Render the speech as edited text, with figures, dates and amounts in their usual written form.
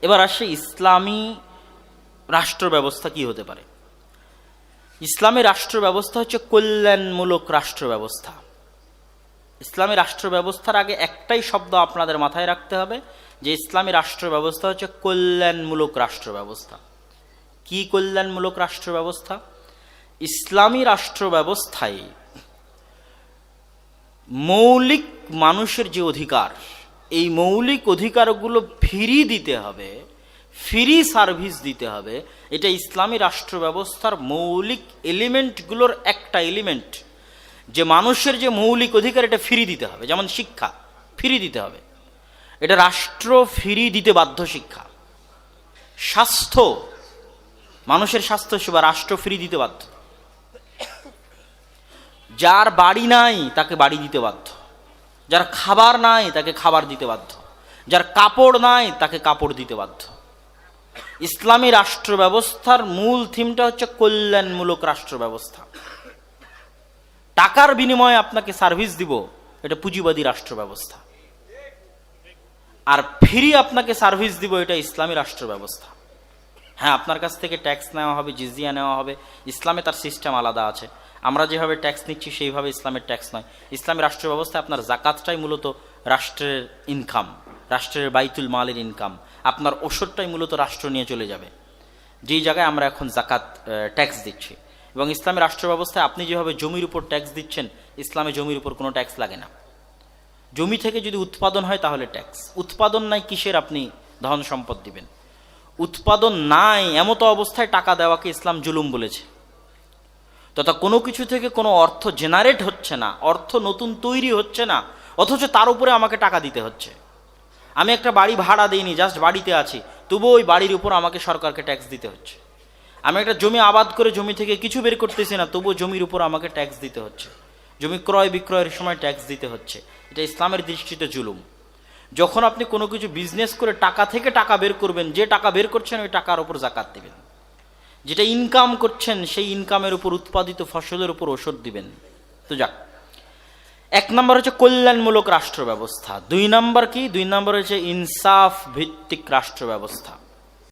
এবার আসে ইসলামী রাষ্ট্র ব্যবস্থা কি হতে পারে। ইসলামী রাষ্ট্র ব্যবস্থা হচ্ছে কল্যাণমূলক রাষ্ট্র ব্যবস্থা। ইসলামী রাষ্ট্র ব্যবস্থার আগে একটাই শব্দ আপনাদের মাথায় রাখতে হবে, যে ইসলামী রাষ্ট্র ব্যবস্থা হচ্ছে কল্যাণমূলক রাষ্ট্র ব্যবস্থা। কি কল্যাণমূলক রাষ্ট্র ব্যবস্থা? ইসলামী রাষ্ট্র ব্যবস্থায় মৌলিক মানুষের যে অধিকার, এই মৌলিক অধিকারগুলো ফ্রি দিতে হবে, ফ্রি সার্ভিস দিতে হবে। এটা ইসলামী রাষ্ট্র ব্যবস্থার মৌলিক এলিমেন্টগুলোর একটা এলিমেন্ট, যে মানুষের যে মৌলিক অধিকার এটা ফ্রি দিতে হবে। যেমন শিক্ষা ফ্রি দিতে হবে, এটা রাষ্ট্র ফ্রি দিতে বাধ্য। শিক্ষা, স্বাস্থ্য, মানুষের স্বাস্থ্য সেবা রাষ্ট্র ফ্রি দিতে বাধ্য। যার বাড়ি নাই তাকে বাড়ি দিতে বাধ্য, যার খাবার নাই তাকে খাবার দিতে বাধ্য, যার কাপড় নাই তাকে কাপড় দিতে বাধ্য। ইসলামী রাষ্ট্র ব্যবস্থার মূল থিমটা হচ্ছে কল্যাণমূলক রাষ্ট্র ব্যবস্থা। টাকার বিনিময়ে আপনাকে সার্ভিস দিব, এটা পুঁজিবাদী রাষ্ট্র ব্যবস্থা। আর ফ্রি আপনাকে সার্ভিস দিব, এটা ইসলামী রাষ্ট্র ব্যবস্থা। হ্যাঁ, আপনার কাছ থেকে ট্যাক্স নেওয়া হবে, জিজিয়া নেওয়া হবে, ইসলামে তার সিস্টেম আলাদা আছে। আমরা যেভাবে ট্যাক্স নিচ্ছি সেইভাবে ইসলামের ট্যাক্স নয়। ইসলামী রাষ্ট্র ব্যবস্থায় আপনার জাকাতটাই মূলত রাষ্ট্রের ইনকাম, রাষ্ট্রের বাইতুল মালের ইনকাম। আপনার ওষুধটাই মূলত রাষ্ট্র নিয়ে চলে যাবে, যেই জায়গায় আমরা এখন জাকাত ট্যাক্স দিচ্ছি। এবং ইসলামী রাষ্ট্র ব্যবস্থায় আপনি যেভাবে জমির উপর ট্যাক্স দিচ্ছেন, ইসলামে জমির উপর কোনো ট্যাক্স লাগে না। জমি থেকে যদি উৎপাদন হয় তাহলে ট্যাক্স। উৎপাদন নাই, কিসের আপনি ধন সম্পদ দিবেন? উৎপাদন নাই এমতো অবস্থায় টাকা দেওয়াকে ইসলাম জুলুম বলেছে। তথা কোনো কিছু থেকে কোনো অর্থ জেনারেট হচ্ছে না, অর্থ নতুন তৈরি হচ্ছে না, অথচ তার উপরে আমাকে টাকা দিতে হচ্ছে। আমি একটা বাড়ি ভাড়া দিইনি, জাস্ট বাড়িতে আছি, তবুও ওই বাড়ির উপর আমাকে সরকারকে ট্যাক্স দিতে হচ্ছে। আমি একটা জমি আবাদ করে জমি থেকে কিছু বের করতেছি না, তবুও জমির উপর আমাকে ট্যাক্স দিতে হচ্ছে। জমি ক্রয় বিক্রয়ের সময় ট্যাক্স দিতে হচ্ছে। এটা ইসলামের দৃষ্টিতে জুলুম। যখন আপনি কোনো কিছু বিজনেস করে টাকা থেকে টাকা বের করবেন, যে টাকা বের করছেন ওই টাকার উপর জাকাত দিবেন। যেটা ইনকাম করছেন সেই ইনকামের উপর, উৎপাদিত ফসলের উপর ওষুধ দিবেন। তো যাক, এক নম্বর হচ্ছে কল্যাণমূলক রাষ্ট্র ব্যবস্থা। দুই নম্বর কি? দুই নম্বর হচ্ছে ইনসাফ ভিত্তিক রাষ্ট্র ব্যবস্থা।